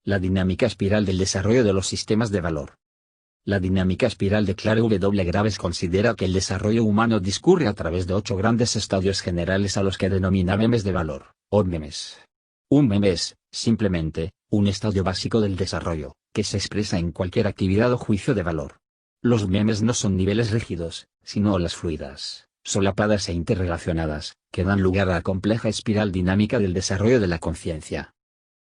La dinámica espiral del desarrollo de los sistemas de valor. La dinámica espiral de Clare W. Graves considera que el desarrollo humano discurre a través de 8 grandes estadios generales a los que denomina memes de valor, o memes. Un meme es, simplemente, un estadio básico del desarrollo, que se expresa en cualquier actividad o juicio de valor. Los memes no son niveles rígidos, sino olas fluidas, solapadas e interrelacionadas, que dan lugar a la compleja espiral dinámica del desarrollo de la conciencia.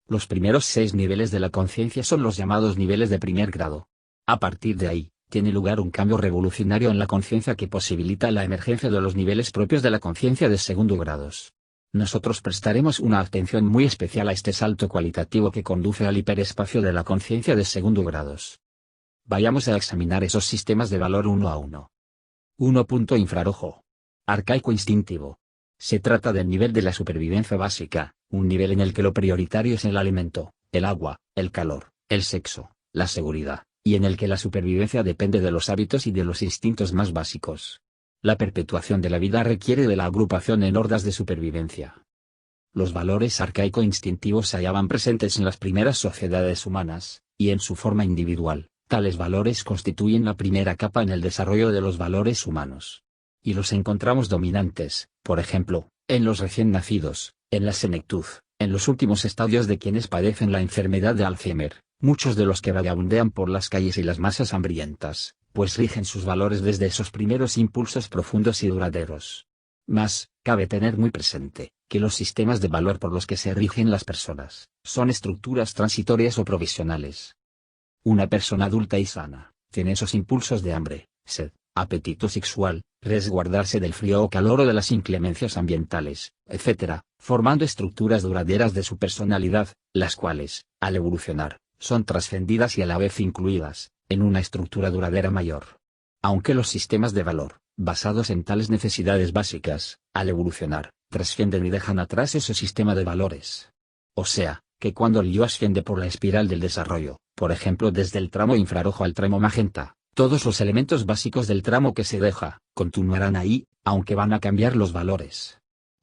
Los primeros 6 niveles de la conciencia son los llamados niveles de primer grado. A partir de ahí, tiene lugar un cambio revolucionario en la conciencia que posibilita la emergencia de los niveles propios de la conciencia de segundo grados. Nosotros prestaremos una atención muy especial a este salto cualitativo que conduce al hiperespacio de la conciencia de segundo grados. Vayamos a examinar esos sistemas de valor uno a uno. 1. Infrarrojo. Arcaico instintivo. Se trata del nivel de la supervivencia básica, un nivel en el que lo prioritario es el alimento, el agua, el calor, el sexo, la seguridad, y en el que la supervivencia depende de los hábitos y de los instintos más básicos. La perpetuación de la vida requiere de la agrupación en hordas de supervivencia. Los valores arcaico-instintivos se hallaban presentes en las primeras sociedades humanas, y en su forma individual. Tales valores constituyen la primera capa en el desarrollo de los valores humanos. Y los encontramos dominantes, por ejemplo, en los recién nacidos, en la senectud, en los últimos estadios de quienes padecen la enfermedad de Alzheimer, muchos de los que vagabundean por las calles y las masas hambrientas, pues rigen sus valores desde esos primeros impulsos profundos y duraderos. Mas, cabe tener muy presente, que los sistemas de valor por los que se rigen las personas, son estructuras transitorias o provisionales. Una persona adulta y sana, tiene esos impulsos de hambre, sed, apetito sexual, resguardarse del frío o calor o de las inclemencias ambientales, etc., formando estructuras duraderas de su personalidad, las cuales, al evolucionar, son trascendidas y a la vez incluidas, en una estructura duradera mayor. Aunque los sistemas de valor, basados en tales necesidades básicas, al evolucionar, trascienden y dejan atrás ese sistema de valores. O sea, que cuando el yo asciende por la espiral del desarrollo, por ejemplo desde el tramo infrarrojo al tramo magenta, todos los elementos básicos del tramo que se deja, continuarán ahí, aunque van a cambiar los valores.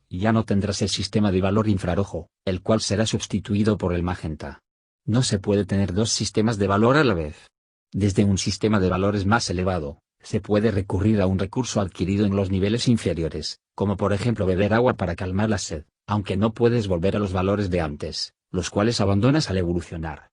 Ya no tendrás el sistema de valor infrarrojo, el cual será sustituido por el magenta. No se puede tener 2 sistemas de valor a la vez. Desde un sistema de valores más elevado, se puede recurrir a un recurso adquirido en los niveles inferiores, como por ejemplo beber agua para calmar la sed, aunque no puedes volver a los valores de antes, los cuales abandonas al evolucionar.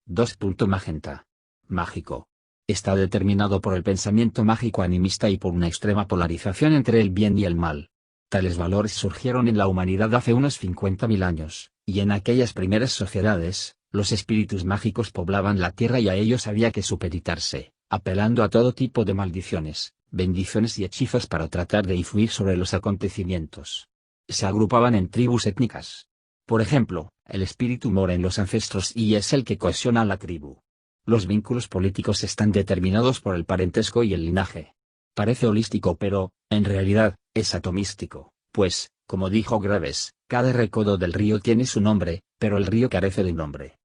2. Magenta. Mágico. Está determinado por el pensamiento mágico animista y por una extrema polarización entre el bien y el mal. Tales valores surgieron en la humanidad hace unos 50.000 años, y en aquellas primeras sociedades, los espíritus mágicos poblaban la tierra y a ellos había que supeditarse, apelando a todo tipo de maldiciones, bendiciones y hechizos para tratar de influir sobre los acontecimientos. Se agrupaban en tribus étnicas. Por ejemplo, el espíritu mora en los ancestros y es el que cohesiona a la tribu. Los vínculos políticos están determinados por el parentesco y el linaje. Parece holístico pero, en realidad, es atomístico, pues, como dijo Graves, cada recodo del río tiene su nombre, pero el río carece de nombre.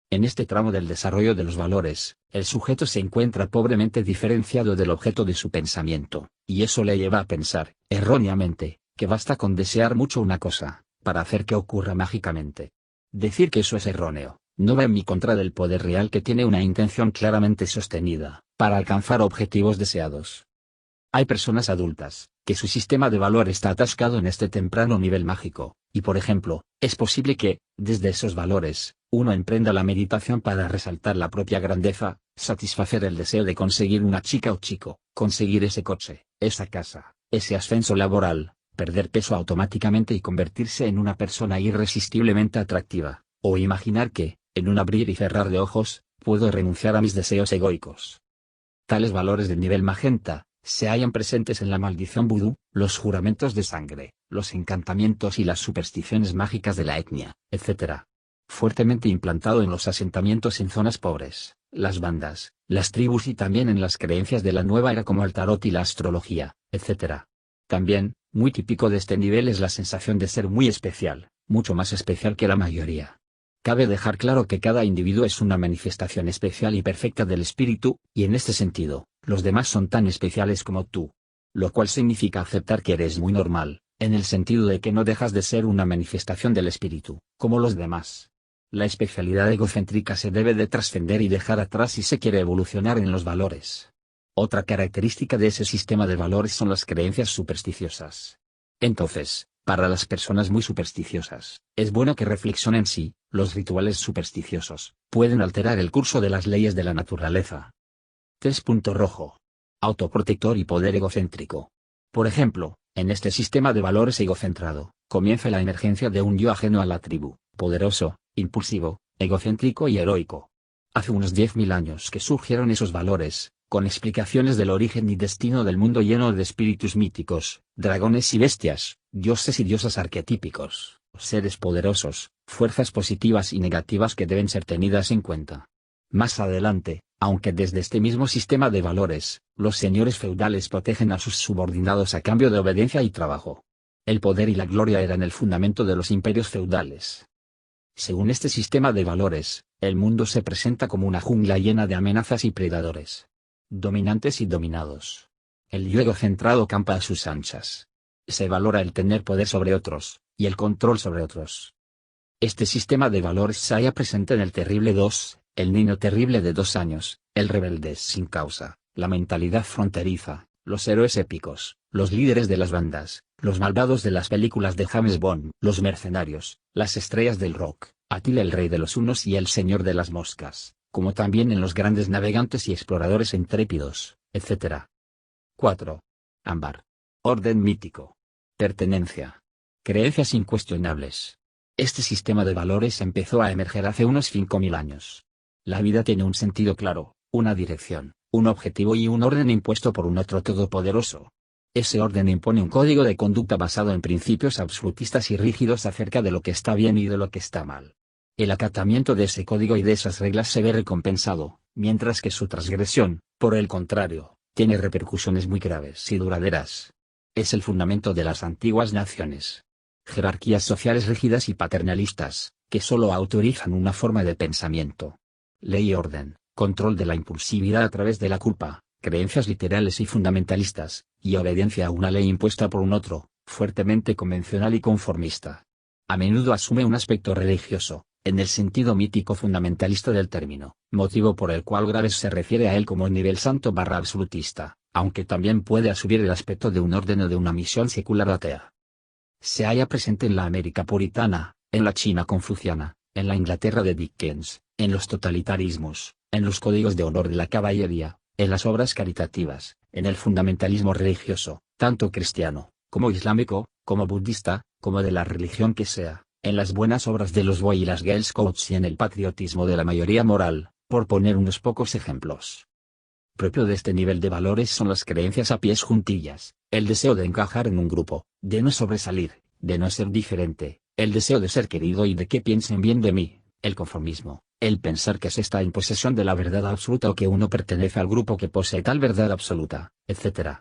En este tramo del desarrollo de los valores, el sujeto se encuentra pobremente diferenciado del objeto de su pensamiento, y eso le lleva a pensar, erróneamente, que basta con desear mucho una cosa, para hacer que ocurra mágicamente. Decir que eso es erróneo, no va en mi contra del poder real que tiene una intención claramente sostenida, para alcanzar objetivos deseados. Hay personas adultas, que su sistema de valor está atascado en este temprano nivel mágico, y por ejemplo, es posible que, desde esos valores, uno emprenda la meditación para resaltar la propia grandeza, satisfacer el deseo de conseguir una chica o chico, conseguir ese coche, esa casa, ese ascenso laboral, perder peso automáticamente y convertirse en una persona irresistiblemente atractiva, o imaginar que, en un abrir y cerrar de ojos, puedo renunciar a mis deseos egoicos. Tales valores del nivel magenta, se hallan presentes en la maldición vudú, los juramentos de sangre, los encantamientos y las supersticiones mágicas de la etnia, etc. Fuertemente implantado en los asentamientos en zonas pobres, las bandas, las tribus y también en las creencias de la nueva era como el tarot y la astrología, etc. También, muy típico de este nivel es la sensación de ser muy especial, mucho más especial que la mayoría. Cabe dejar claro que cada individuo es una manifestación especial y perfecta del espíritu, y en este sentido, los demás son tan especiales como tú. Lo cual significa aceptar que eres muy normal, en el sentido de que no dejas de ser una manifestación del espíritu, como los demás. La especialidad egocéntrica se debe de trascender y dejar atrás si se quiere evolucionar en los valores. Otra característica de ese sistema de valores son las creencias supersticiosas. Entonces, para las personas muy supersticiosas, es bueno que reflexionen si los rituales supersticiosos pueden alterar el curso de las leyes de la naturaleza. 3. Rojo. Autoprotector y poder egocéntrico. Por ejemplo, en este sistema de valores egocentrado, comienza la emergencia de un yo ajeno a la tribu, poderoso, impulsivo, egocéntrico y heroico. Hace unos 10.000 años que surgieron esos valores, con explicaciones del origen y destino del mundo lleno de espíritus míticos, dragones y bestias, dioses y diosas arquetípicos, seres poderosos, fuerzas positivas y negativas que deben ser tenidas en cuenta. Más adelante, aunque desde este mismo sistema de valores, los señores feudales protegen a sus subordinados a cambio de obediencia y trabajo. El poder y la gloria eran el fundamento de los imperios feudales. Según este sistema de valores, el mundo se presenta como una jungla llena de amenazas y predadores, dominantes y dominados. El yo egocentrado campa a sus anchas. Se valora el tener poder sobre otros, y el control sobre otros. Este sistema de valores se halla presente en el terrible 2, el niño terrible de 2 años, el rebelde sin causa, la mentalidad fronteriza, los héroes épicos, los líderes de las bandas, los malvados de las películas de James Bond, los mercenarios, las estrellas del rock, Atila el rey de los hunos y el señor de las moscas, como también en los grandes navegantes y exploradores intrépidos, etc. 4. Ámbar. Orden mítico. Pertenencia. Creencias incuestionables. Este sistema de valores empezó a emerger hace unos 5.000 años. La vida tiene un sentido claro, una dirección, un objetivo y un orden impuesto por un otro todopoderoso. Ese orden impone un código de conducta basado en principios absolutistas y rígidos acerca de lo que está bien y de lo que está mal. El acatamiento de ese código y de esas reglas se ve recompensado, mientras que su transgresión, por el contrario, tiene repercusiones muy graves y duraderas. Es el fundamento de las antiguas naciones. Jerarquías sociales rígidas y paternalistas, que solo autorizan una forma de pensamiento. Ley y orden, control de la impulsividad a través de la culpa, creencias literales y fundamentalistas, y obediencia a una ley impuesta por un otro, fuertemente convencional y conformista. A menudo asume un aspecto religioso, en el sentido mítico fundamentalista del término, motivo por el cual Graves se refiere a él como nivel santo/absolutista, aunque también puede asumir el aspecto de un orden o de una misión secular atea. Se halla presente en la América puritana, en la China confuciana, en la Inglaterra de Dickens, en los totalitarismos, en los códigos de honor de la caballería, en las obras caritativas, en el fundamentalismo religioso, tanto cristiano, como islámico, como budista, como de la religión que sea, en las buenas obras de los Boy y las Girl Scouts y en el patriotismo de la mayoría moral, por poner unos pocos ejemplos. Propio de este nivel de valores son las creencias a pies juntillas, el deseo de encajar en un grupo, de no sobresalir, de no ser diferente, el deseo de ser querido y de que piensen bien de mí, el conformismo, el pensar que se está en posesión de la verdad absoluta o que uno pertenece al grupo que posee tal verdad absoluta, etc.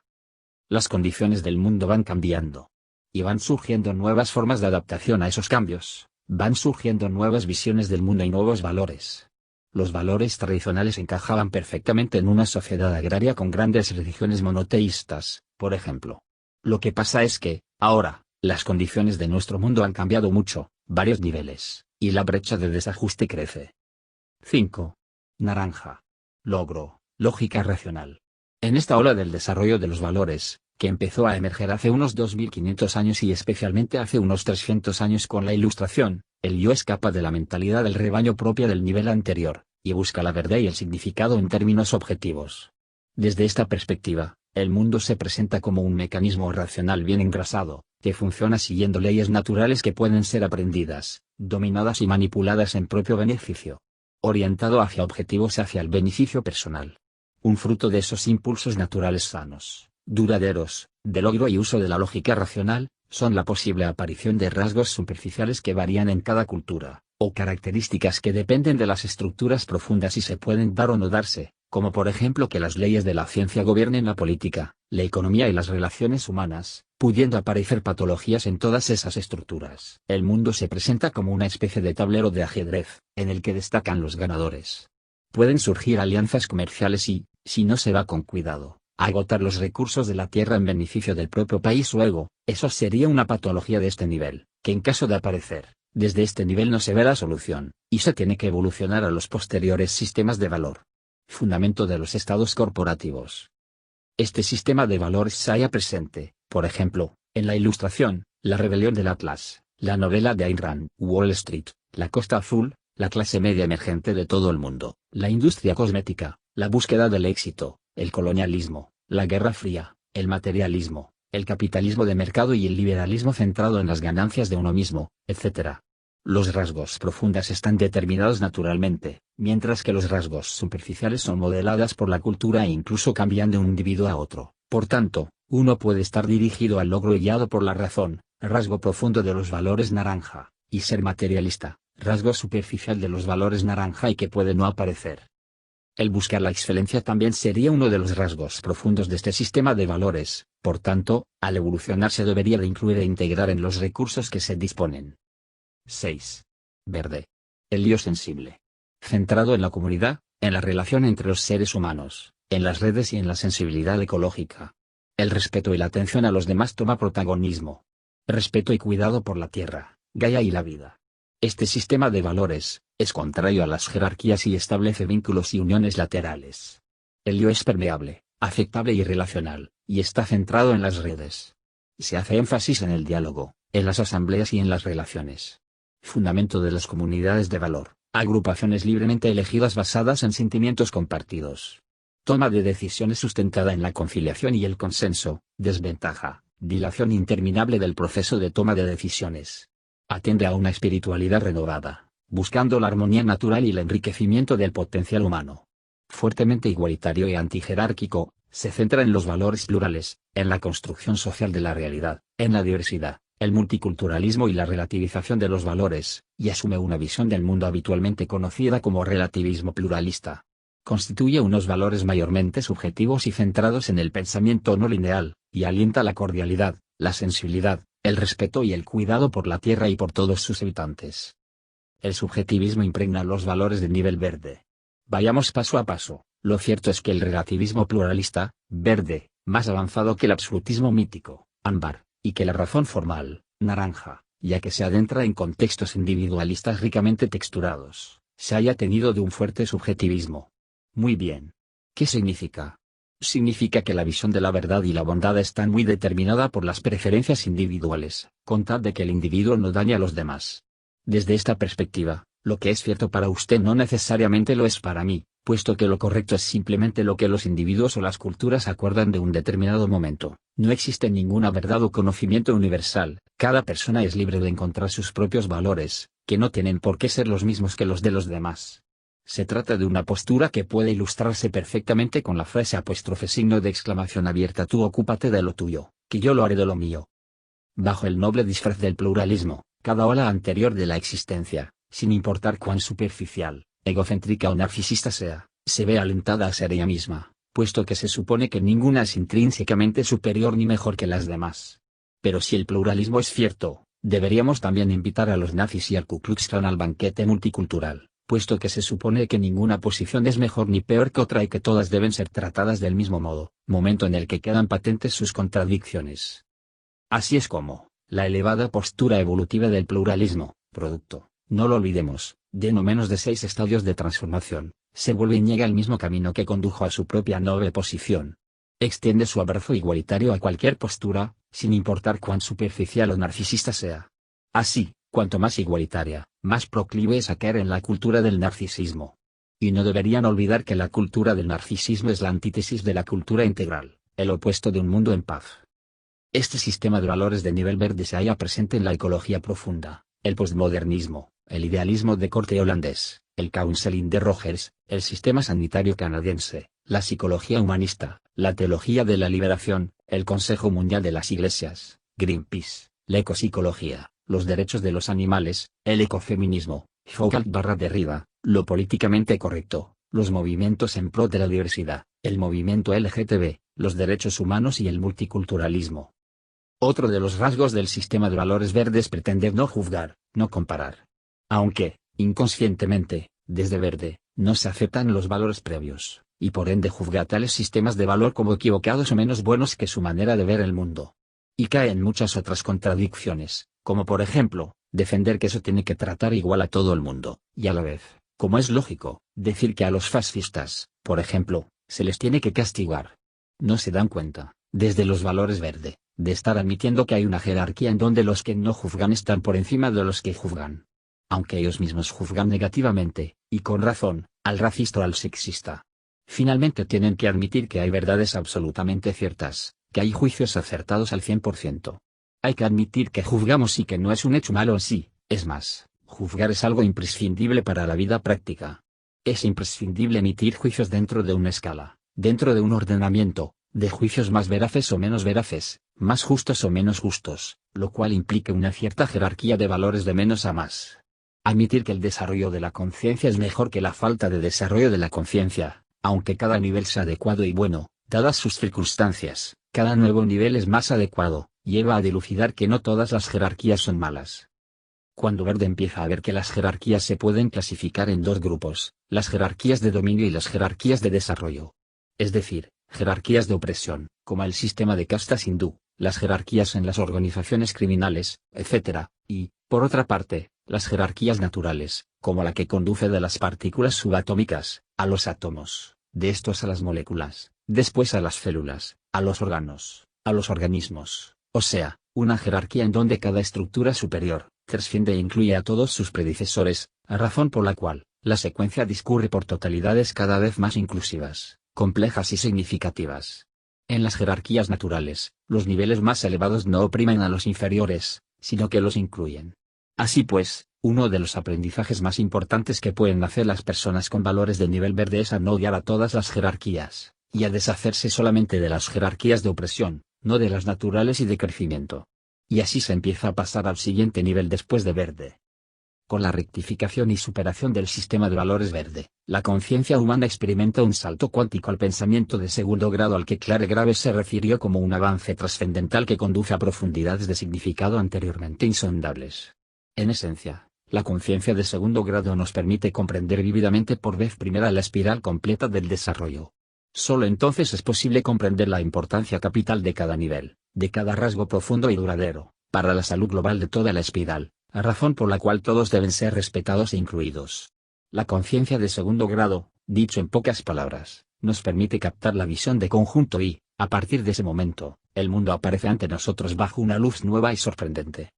Las condiciones del mundo van cambiando. Y van surgiendo nuevas formas de adaptación a esos cambios, van surgiendo nuevas visiones del mundo y nuevos valores. Los valores tradicionales encajaban perfectamente en una sociedad agraria con grandes religiones monoteístas, por ejemplo. Lo que pasa es que, ahora, las condiciones de nuestro mundo han cambiado mucho, varios niveles, y la brecha de desajuste crece. 5. Naranja. Logro, lógica racional. En esta ola del desarrollo de los valores, que empezó a emerger hace unos 2500 años y especialmente hace unos 300 años con la Ilustración, el yo escapa de la mentalidad del rebaño propia del nivel anterior, y busca la verdad y el significado en términos objetivos. Desde esta perspectiva, el mundo se presenta como un mecanismo racional bien engrasado, que funciona siguiendo leyes naturales que pueden ser aprendidas, dominadas y manipuladas en propio beneficio. Orientado hacia objetivos hacia el beneficio personal. Un fruto de esos impulsos naturales sanos, duraderos, de logro y uso de la lógica racional, son la posible aparición de rasgos superficiales que varían en cada cultura, o características que dependen de las estructuras profundas y se pueden dar o no darse, como por ejemplo que las leyes de la ciencia gobiernen la política, la economía y las relaciones humanas, pudiendo aparecer patologías en todas esas estructuras. El mundo se presenta como una especie de tablero de ajedrez, en el que destacan los ganadores. Pueden surgir alianzas comerciales y, si no se va con cuidado, agotar los recursos de la tierra en beneficio del propio país o ego. Eso sería una patología de este nivel, que en caso de aparecer, desde este nivel no se ve la solución, y se tiene que evolucionar a los posteriores sistemas de valor. Fundamento de los estados corporativos. Este sistema de valores se halla presente, por ejemplo, en la Ilustración, la rebelión del Atlas, la novela de Ayn Rand, Wall Street, la Costa Azul, la clase media emergente de todo el mundo, la industria cosmética, la búsqueda del éxito, el colonialismo, la Guerra Fría, el materialismo, el capitalismo de mercado y el liberalismo centrado en las ganancias de uno mismo, etc. Los rasgos profundos están determinados naturalmente, mientras que los rasgos superficiales son modeladas por la cultura e incluso cambian de un individuo a otro. Por tanto, uno puede estar dirigido al logro y guiado por la razón, rasgo profundo de los valores naranja, y ser materialista, rasgo superficial de los valores naranja y que puede no aparecer. El buscar la excelencia también sería uno de los rasgos profundos de este sistema de valores, por tanto, al evolucionar se debería de incluir e integrar en los recursos que se disponen. 6. Verde. El yo sensible. Centrado en la comunidad, en la relación entre los seres humanos, en las redes y en la sensibilidad ecológica. El respeto y la atención a los demás toma protagonismo. Respeto y cuidado por la tierra, Gaia y la vida. Este sistema de valores es contrario a las jerarquías y establece vínculos y uniones laterales. El yo es permeable, afectable y relacional, y está centrado en las redes. Se hace énfasis en el diálogo, en las asambleas y en las relaciones. Fundamento de las comunidades de valor, agrupaciones libremente elegidas basadas en sentimientos compartidos. Toma de decisiones sustentada en la conciliación y el consenso, desventaja, dilación interminable del proceso de toma de decisiones. Atiende a una espiritualidad renovada, buscando la armonía natural y el enriquecimiento del potencial humano. Fuertemente igualitario y antijerárquico, se centra en los valores plurales, en la construcción social de la realidad, en la diversidad, el multiculturalismo y la relativización de los valores, y asume una visión del mundo habitualmente conocida como relativismo pluralista. Constituye unos valores mayormente subjetivos y centrados en el pensamiento no lineal, y alienta la cordialidad, la sensibilidad, el respeto y el cuidado por la tierra y por todos sus habitantes. El subjetivismo impregna los valores de nivel verde. Vayamos paso a paso. Lo cierto es que el relativismo pluralista, verde, más avanzado que el absolutismo mítico, ámbar, y que la razón formal, naranja, ya que se adentra en contextos individualistas ricamente texturados, se haya tenido de un fuerte subjetivismo. Muy bien. ¿Qué significa? Significa que la visión de la verdad y la bondad están muy determinada por las preferencias individuales, con tal de que el individuo no dañe a los demás. Desde esta perspectiva, lo que es cierto para usted no necesariamente lo es para mí, puesto que lo correcto es simplemente lo que los individuos o las culturas acuerdan de un determinado momento. No existe ninguna verdad o conocimiento universal, cada persona es libre de encontrar sus propios valores, que no tienen por qué ser los mismos que los de los demás. Se trata de una postura que puede ilustrarse perfectamente con la frase ! Tú ocúpate de lo tuyo, que yo lo haré de lo mío. Bajo el noble disfraz del pluralismo, cada ola anterior de la existencia, sin importar cuán superficial, egocéntrica o narcisista sea, se ve alentada a ser ella misma, puesto que se supone que ninguna es intrínsecamente superior ni mejor que las demás. Pero si el pluralismo es cierto, deberíamos también invitar a los nazis y al Ku Klux Klan al banquete multicultural, puesto que se supone que ninguna posición es mejor ni peor que otra y que todas deben ser tratadas del mismo modo, momento en el que quedan patentes sus contradicciones. Así es como, la elevada postura evolutiva del pluralismo, producto, no lo olvidemos, de no menos de 6 estadios de transformación, se vuelve y niega el mismo camino que condujo a su propia noble posición. Extiende su abrazo igualitario a cualquier postura, sin importar cuán superficial o narcisista sea. Así, cuanto más igualitaria, más proclive es a caer en la cultura del narcisismo. Y no deberían olvidar que la cultura del narcisismo es la antítesis de la cultura integral, el opuesto de un mundo en paz. Este sistema de valores de nivel verde se halla presente en la ecología profunda, el postmodernismo, el idealismo de corte holandés, el counseling de Rogers, el sistema sanitario canadiense, la psicología humanista, la teología de la liberación, el Consejo Mundial de las Iglesias, Greenpeace, la ecopsicología, los derechos de los animales, el ecofeminismo, Foucault/Derrida, lo políticamente correcto, los movimientos en pro de la diversidad, el movimiento LGTB, los derechos humanos y el multiculturalismo. Otro de los rasgos del sistema de valores verdes pretende no juzgar, no comparar. Aunque, inconscientemente, desde verde, no se aceptan los valores previos, y por ende juzga tales sistemas de valor como equivocados o menos buenos que su manera de ver el mundo. Y cae en muchas otras contradicciones, como por ejemplo, defender que eso tiene que tratar igual a todo el mundo, y a la vez, como es lógico, decir que a los fascistas, por ejemplo, se les tiene que castigar. No se dan cuenta, desde los valores verde, de estar admitiendo que hay una jerarquía en donde los que no juzgan están por encima de los que juzgan. Aunque ellos mismos juzgan negativamente, y con razón, al racista o al sexista. Finalmente tienen que admitir que hay verdades absolutamente ciertas, que hay juicios acertados al 100%. Hay que admitir que juzgamos y que no es un hecho malo en sí, es más, juzgar es algo imprescindible para la vida práctica. Es imprescindible emitir juicios dentro de una escala, dentro de un ordenamiento, de juicios más veraces o menos veraces, más justos o menos justos, lo cual implica una cierta jerarquía de valores de menos a más. Admitir que el desarrollo de la conciencia es mejor que la falta de desarrollo de la conciencia, aunque cada nivel sea adecuado y bueno, dadas sus circunstancias, cada nuevo nivel es más adecuado, lleva a dilucidar que no todas las jerarquías son malas. Cuando Verde empieza a ver que las jerarquías se pueden clasificar en dos grupos, las jerarquías de dominio y las jerarquías de desarrollo. Es decir, jerarquías de opresión, como el sistema de castas hindú, las jerarquías en las organizaciones criminales, etc., y, por otra parte, las jerarquías naturales, como la que conduce de las partículas subatómicas, a los átomos, de estos a las moléculas, después a las células, a los órganos, a los organismos, o sea, una jerarquía en donde cada estructura superior, trasciende e incluye a todos sus predecesores, a razón por la cual, la secuencia discurre por totalidades cada vez más inclusivas, complejas y significativas. En las jerarquías naturales, los niveles más elevados no oprimen a los inferiores, sino que los incluyen. Así pues, uno de los aprendizajes más importantes que pueden hacer las personas con valores de nivel verde es a no odiar a todas las jerarquías, y a deshacerse solamente de las jerarquías de opresión, no de las naturales y de crecimiento. Y así se empieza a pasar al siguiente nivel después de verde. Con la rectificación y superación del sistema de valores verde, la conciencia humana experimenta un salto cuántico al pensamiento de segundo grado al que Clare Graves se refirió como un avance trascendental que conduce a profundidades de significado anteriormente insondables. En esencia, la conciencia de segundo grado nos permite comprender vívidamente por vez primera la espiral completa del desarrollo. Solo entonces es posible comprender la importancia capital de cada nivel, de cada rasgo profundo y duradero, para la salud global de toda la espiral, a razón por la cual todos deben ser respetados e incluidos. La conciencia de segundo grado, dicho en pocas palabras, nos permite captar la visión de conjunto y, a partir de ese momento, el mundo aparece ante nosotros bajo una luz nueva y sorprendente.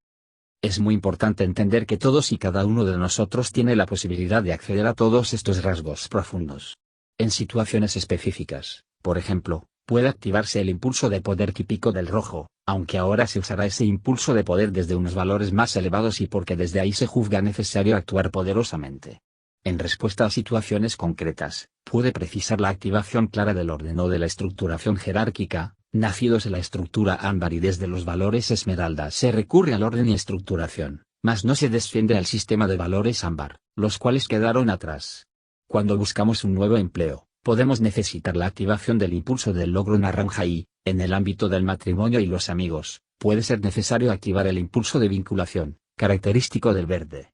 Es muy importante entender que todos y cada uno de nosotros tiene la posibilidad de acceder a todos estos rasgos profundos. En situaciones específicas, por ejemplo, puede activarse el impulso de poder típico del rojo, aunque ahora se usará ese impulso de poder desde unos valores más elevados y porque desde ahí se juzga necesario actuar poderosamente. En respuesta a situaciones concretas, puede precisar la activación clara del orden o de la estructuración jerárquica, nacidos en la estructura ámbar y desde los valores esmeralda se recurre al orden y estructuración, mas no se desciende al sistema de valores ámbar, los cuales quedaron atrás. Cuando buscamos un nuevo empleo, podemos necesitar la activación del impulso del logro naranja y, en el ámbito del matrimonio y los amigos, puede ser necesario activar el impulso de vinculación, característico del verde.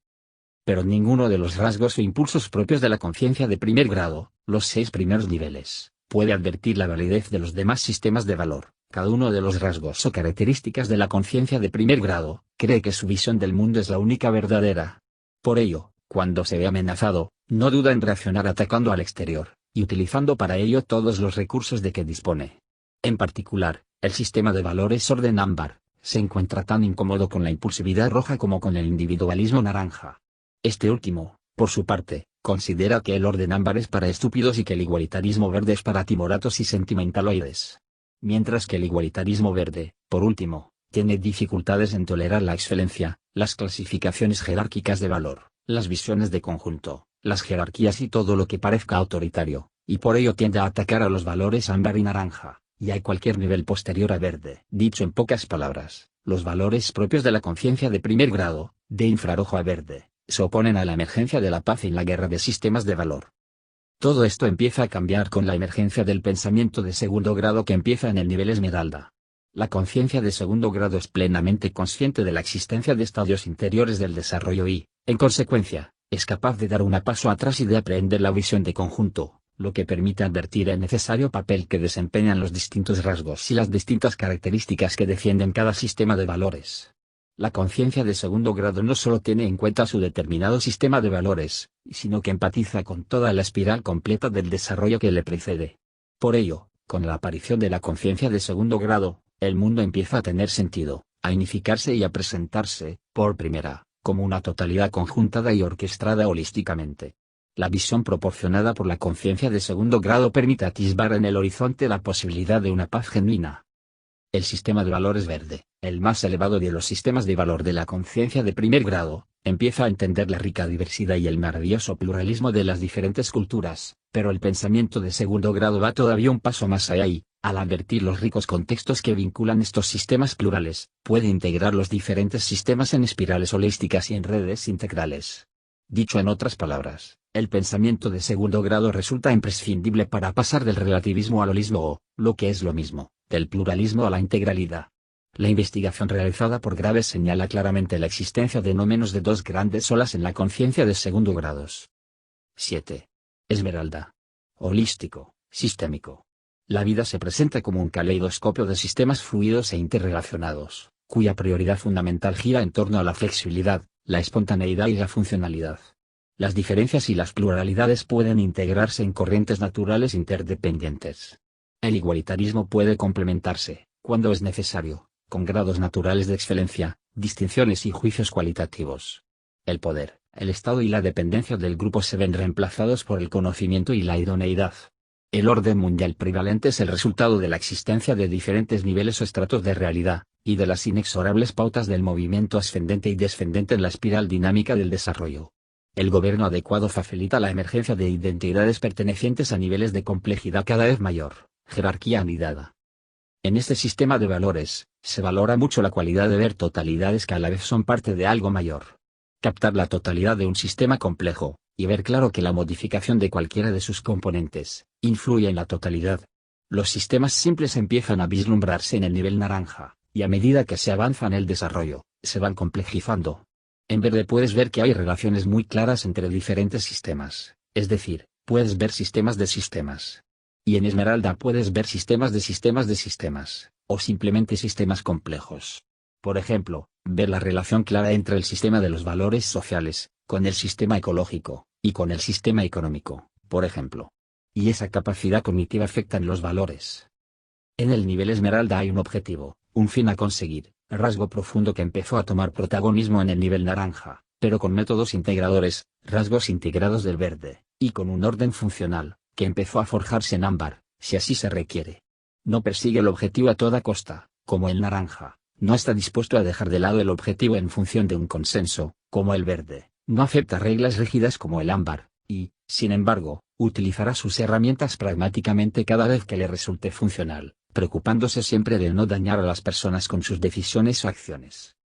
Pero ninguno de los rasgos o impulsos propios de la conciencia de primer grado, los 6 primeros niveles, puede advertir la validez de los demás sistemas de valor. Cada uno de los rasgos o características de la conciencia de primer grado, cree que su visión del mundo es la única verdadera. Por ello, cuando se ve amenazado, no duda en reaccionar atacando al exterior, y utilizando para ello todos los recursos de que dispone. En particular, el sistema de valores orden ámbar, se encuentra tan incómodo con la impulsividad roja como con el individualismo naranja. Este último, por su parte, considera que el orden ámbar es para estúpidos y que el igualitarismo verde es para timoratos y sentimentaloides. Mientras que el igualitarismo verde, por último, tiene dificultades en tolerar la excelencia, las clasificaciones jerárquicas de valor, las visiones de conjunto, las jerarquías y todo lo que parezca autoritario, y por ello tiende a atacar a los valores ámbar y naranja, y a cualquier nivel posterior a verde. Dicho en pocas palabras, los valores propios de la conciencia de primer grado, de infrarrojo a verde, se oponen a la emergencia de la paz en la guerra de sistemas de valor. Todo esto empieza a cambiar con la emergencia del pensamiento de segundo grado que empieza en el nivel esmeralda. La conciencia de segundo grado es plenamente consciente de la existencia de estadios interiores del desarrollo y, en consecuencia, es capaz de dar un paso atrás y de aprehender la visión de conjunto, lo que permite advertir el necesario papel que desempeñan los distintos rasgos y las distintas características que defienden cada sistema de valores. La conciencia de segundo grado no solo tiene en cuenta su determinado sistema de valores, sino que empatiza con toda la espiral completa del desarrollo que le precede. Por ello, con la aparición de la conciencia de segundo grado, el mundo empieza a tener sentido, a unificarse y a presentarse, por primera, como una totalidad conjuntada y orquestada holísticamente. La visión proporcionada por la conciencia de segundo grado permite atisbar en el horizonte la posibilidad de una paz genuina. El sistema de valores verde, el más elevado de los sistemas de valor de la conciencia de primer grado, empieza a entender la rica diversidad y el maravilloso pluralismo de las diferentes culturas, pero el pensamiento de segundo grado va todavía un paso más allá y, al advertir los ricos contextos que vinculan estos sistemas plurales, puede integrar los diferentes sistemas en espirales holísticas y en redes integrales. Dicho en otras palabras, el pensamiento de segundo grado resulta imprescindible para pasar del relativismo al holismo o, lo que es lo mismo, del pluralismo a la integralidad. La investigación realizada por Graves señala claramente la existencia de no menos de dos grandes olas en la conciencia de segundo grados. 7. Esmeralda. Holístico, sistémico. La vida se presenta como un caleidoscopio de sistemas fluidos e interrelacionados, cuya prioridad fundamental gira en torno a la flexibilidad, la espontaneidad y la funcionalidad. Las diferencias y las pluralidades pueden integrarse en corrientes naturales interdependientes. El igualitarismo puede complementarse, cuando es necesario, con grados naturales de excelencia, distinciones y juicios cualitativos. El poder, el estado y la dependencia del grupo se ven reemplazados por el conocimiento y la idoneidad. El orden mundial prevalente es el resultado de la existencia de diferentes niveles o estratos de realidad, y de las inexorables pautas del movimiento ascendente y descendente en la espiral dinámica del desarrollo. El gobierno adecuado facilita la emergencia de identidades pertenecientes a niveles de complejidad cada vez mayor, jerarquía anidada. En este sistema de valores, se valora mucho la cualidad de ver totalidades que a la vez son parte de algo mayor. Captar la totalidad de un sistema complejo, y ver claro que la modificación de cualquiera de sus componentes, influye en la totalidad. Los sistemas simples empiezan a vislumbrarse en el nivel naranja, y a medida que se avanza en el desarrollo, se van complejizando. En verde puedes ver que hay relaciones muy claras entre diferentes sistemas, es decir, puedes ver sistemas de sistemas. Y en esmeralda puedes ver sistemas de sistemas de sistemas, o simplemente sistemas complejos. Por ejemplo, ver la relación clara entre el sistema de los valores sociales, con el sistema ecológico, y con el sistema económico, por ejemplo. Y esa capacidad cognitiva afecta en los valores. En el nivel esmeralda hay un objetivo, un fin a conseguir, rasgo profundo que empezó a tomar protagonismo en el nivel naranja, pero con métodos integradores, rasgos integrados del verde, y con un orden funcional, que empezó a forjarse en ámbar, si así se requiere. No persigue el objetivo a toda costa, como el naranja, no está dispuesto a dejar de lado el objetivo en función de un consenso, como el verde, no acepta reglas rígidas como el ámbar, y, sin embargo, utilizará sus herramientas pragmáticamente cada vez que le resulte funcional, preocupándose siempre de no dañar a las personas con sus decisiones o acciones.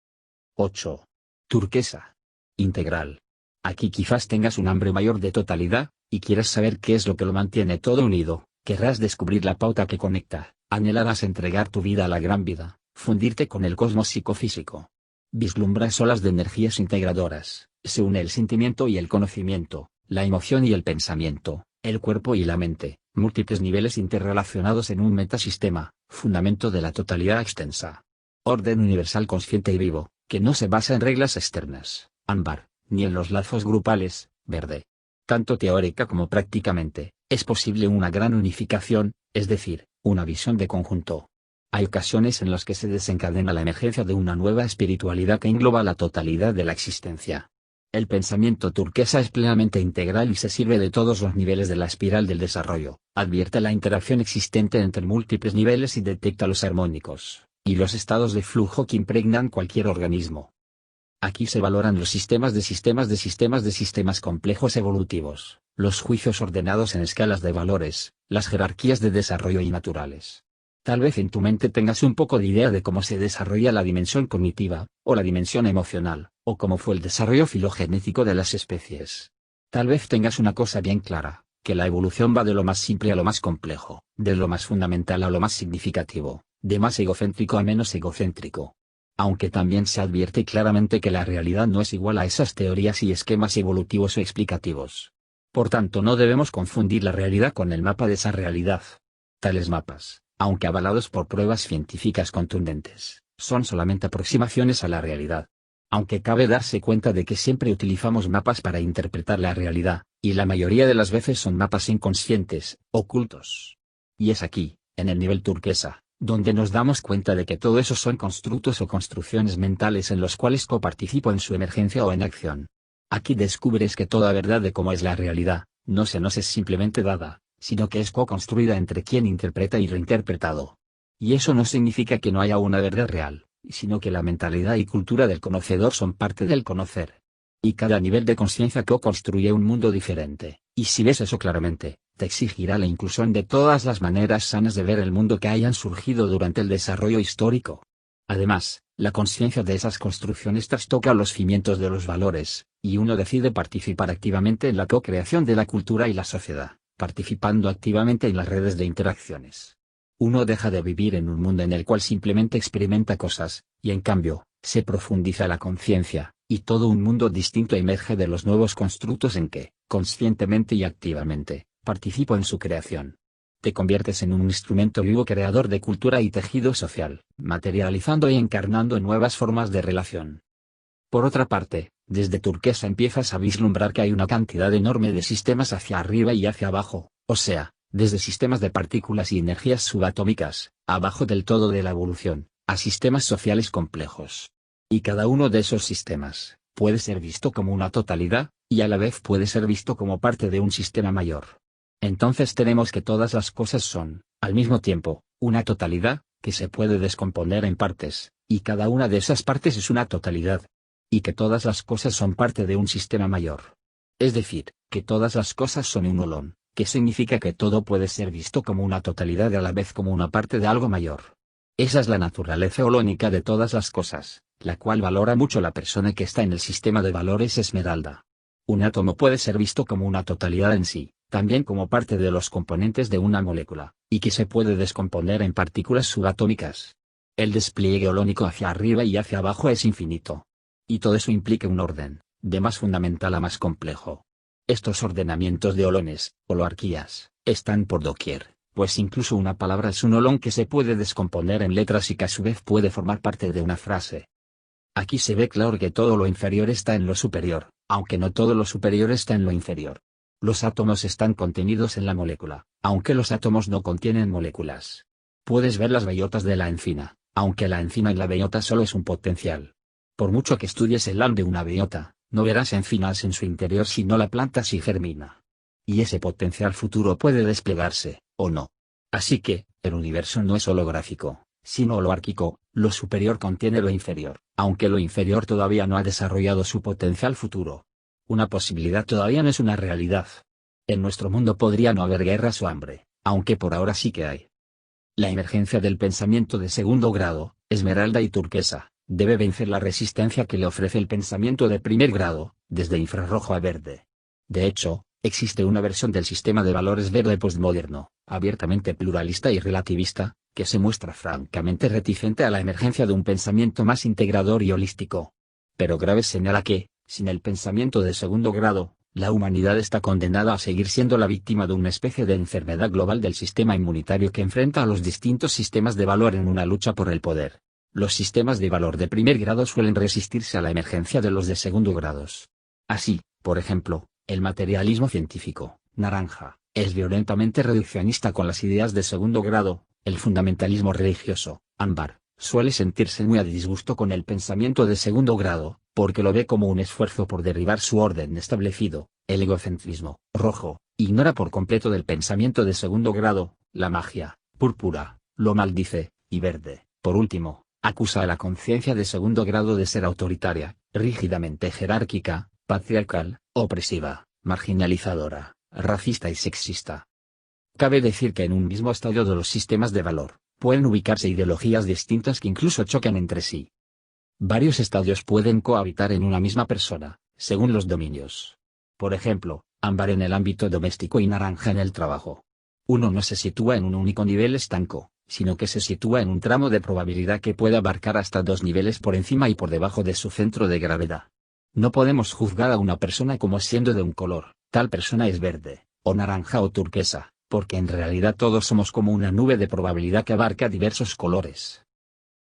8. Turquesa. Integral. Aquí quizás tengas un hambre mayor de totalidad, y quieras saber qué es lo que lo mantiene todo unido, querrás descubrir la pauta que conecta, anhelarás entregar tu vida a la gran vida, fundirte con el cosmos psicofísico. Vislumbras olas de energías integradoras, se une el sentimiento y el conocimiento, la emoción y el pensamiento, el cuerpo y la mente, múltiples niveles interrelacionados en un metasistema, fundamento de la totalidad extensa. Orden universal consciente y vivo, que no se basa en reglas externas, ámbar, ni en los lazos grupales, verde. Tanto teórica como prácticamente, es posible una gran unificación, es decir, una visión de conjunto. Hay ocasiones en las que se desencadena la emergencia de una nueva espiritualidad que engloba la totalidad de la existencia. El pensamiento turquesa es plenamente integral y se sirve de todos los niveles de la espiral del desarrollo, advierte la interacción existente entre múltiples niveles y detecta los armónicos, y los estados de flujo que impregnan cualquier organismo. Aquí se valoran los sistemas de sistemas de sistemas de sistemas complejos evolutivos, los juicios ordenados en escalas de valores, las jerarquías de desarrollo y naturales. Tal vez en tu mente tengas un poco de idea de cómo se desarrolla la dimensión cognitiva, o la dimensión emocional, o cómo fue el desarrollo filogenético de las especies. Tal vez tengas una cosa bien clara, que la evolución va de lo más simple a lo más complejo, de lo más fundamental a lo más significativo, de más egocéntrico a menos egocéntrico. Aunque también se advierte claramente que la realidad no es igual a esas teorías y esquemas evolutivos o explicativos. Por tanto, no debemos confundir la realidad con el mapa de esa realidad. Tales mapas, aunque avalados por pruebas científicas contundentes, son solamente aproximaciones a la realidad. Aunque cabe darse cuenta de que siempre utilizamos mapas para interpretar la realidad, y la mayoría de las veces son mapas inconscientes, ocultos. Y es aquí, en el nivel turquesa, donde nos damos cuenta de que todo eso son constructos o construcciones mentales en los cuales coparticipo en su emergencia o en acción. Aquí descubres que toda verdad de cómo es la realidad, no se nos es simplemente dada, sino que es co-construida entre quien interpreta y reinterpretado. Y eso no significa que no haya una verdad real, sino que la mentalidad y cultura del conocedor son parte del conocer. Y cada nivel de conciencia co-construye un mundo diferente, y si ves eso claramente, te exigirá la inclusión de todas las maneras sanas de ver el mundo que hayan surgido durante el desarrollo histórico. Además, la conciencia de esas construcciones trastoca los cimientos de los valores, y uno decide participar activamente en la co-creación de la cultura y la sociedad, participando activamente en las redes de interacciones. Uno deja de vivir en un mundo en el cual simplemente experimenta cosas, y en cambio, se profundiza la conciencia, y todo un mundo distinto emerge de los nuevos constructos en que, conscientemente y activamente, participo en su creación. Te conviertes en un instrumento vivo creador de cultura y tejido social, materializando y encarnando nuevas formas de relación. Por otra parte, desde turquesa empiezas a vislumbrar que hay una cantidad enorme de sistemas hacia arriba y hacia abajo, o sea, desde sistemas de partículas y energías subatómicas, abajo del todo de la evolución, a sistemas sociales complejos. Y cada uno de esos sistemas, puede ser visto como una totalidad, y a la vez puede ser visto como parte de un sistema mayor. Entonces tenemos que todas las cosas son, al mismo tiempo, una totalidad, que se puede descomponer en partes, y cada una de esas partes es una totalidad. Y que todas las cosas son parte de un sistema mayor. Es decir, que todas las cosas son un holón, que significa que todo puede ser visto como una totalidad y a la vez como una parte de algo mayor. Esa es la naturaleza holónica de todas las cosas, la cual valora mucho la persona que está en el sistema de valores Esmeralda. Un átomo puede ser visto como una totalidad en sí, también como parte de los componentes de una molécula, y que se puede descomponer en partículas subatómicas. El despliegue holónico hacia arriba y hacia abajo es infinito. Y todo eso implica un orden, de más fundamental a más complejo. Estos ordenamientos de holones, holoarquías, están por doquier, pues incluso una palabra es un holón que se puede descomponer en letras y que a su vez puede formar parte de una frase. Aquí se ve claro que todo lo inferior está en lo superior, aunque no todo lo superior está en lo inferior. Los átomos están contenidos en la molécula, aunque los átomos no contienen moléculas. Puedes ver las bellotas de la encina, aunque la encina y la bellota solo es un potencial. Por mucho que estudies el ADN de una bellota, no verás encinas en su interior si no la plantas y germina. Y ese potencial futuro puede desplegarse, o no. Así que, el universo no es holográfico, sino holárquico, lo superior contiene lo inferior, aunque lo inferior todavía no ha desarrollado su potencial futuro. Una posibilidad todavía no es una realidad. En nuestro mundo podría no haber guerras o hambre, aunque por ahora sí que hay. La emergencia del pensamiento de segundo grado, esmeralda y turquesa, debe vencer la resistencia que le ofrece el pensamiento de primer grado, desde infrarrojo a verde. De hecho, existe una versión del sistema de valores verde postmoderno, abiertamente pluralista y relativista, que se muestra francamente reticente a la emergencia de un pensamiento más integrador y holístico. Pero Graves señala que, sin el pensamiento de segundo grado, la humanidad está condenada a seguir siendo la víctima de una especie de enfermedad global del sistema inmunitario que enfrenta a los distintos sistemas de valor en una lucha por el poder. Los sistemas de valor de primer grado suelen resistirse a la emergencia de los de segundo grados. Así, por ejemplo, el materialismo científico, naranja, es violentamente reduccionista con las ideas de segundo grado. El fundamentalismo religioso, ámbar, suele sentirse muy a disgusto con el pensamiento de segundo grado, porque lo ve como un esfuerzo por derribar su orden establecido. El egocentrismo, rojo, ignora por completo del pensamiento de segundo grado. La magia, púrpura, lo maldice, y verde, por último, acusa a la conciencia de segundo grado de ser autoritaria, rígidamente jerárquica, patriarcal, opresiva, marginalizadora, racista y sexista. Cabe decir que en un mismo estadio de los sistemas de valor, pueden ubicarse ideologías distintas que incluso chocan entre sí. Varios estadios pueden cohabitar en una misma persona, según los dominios. Por ejemplo, ámbar en el ámbito doméstico y naranja en el trabajo. Uno no se sitúa en un único nivel estanco, sino que se sitúa en un tramo de probabilidad que puede abarcar hasta 2 niveles por encima y por debajo de su centro de gravedad. No podemos juzgar a una persona como siendo de un color, tal persona es verde, o naranja o turquesa, porque en realidad todos somos como una nube de probabilidad que abarca diversos colores.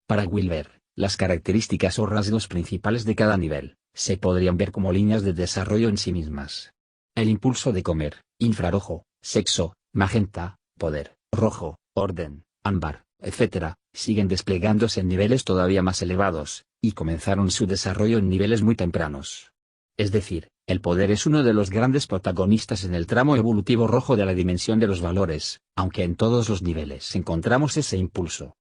Para Wilber, Las características o rasgos principales de cada nivel se podrían ver como líneas de desarrollo en sí mismas. El impulso de comer, infrarrojo, sexo, magenta, poder, rojo, orden, ámbar, etc., siguen desplegándose en niveles todavía más elevados, y comenzaron su desarrollo en niveles muy tempranos. Es decir, el poder es uno de los grandes protagonistas en el tramo evolutivo rojo de la dimensión de los valores, aunque en todos los niveles encontramos ese impulso.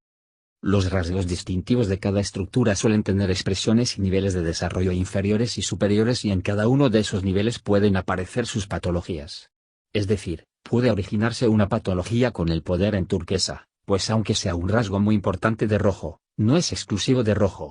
Los rasgos distintivos de cada estructura suelen tener expresiones y niveles de desarrollo inferiores y superiores, y en cada uno de esos niveles pueden aparecer sus patologías. Es decir, puede originarse una patología con el poder en turquesa, pues aunque sea un rasgo muy importante de rojo, no es exclusivo de rojo.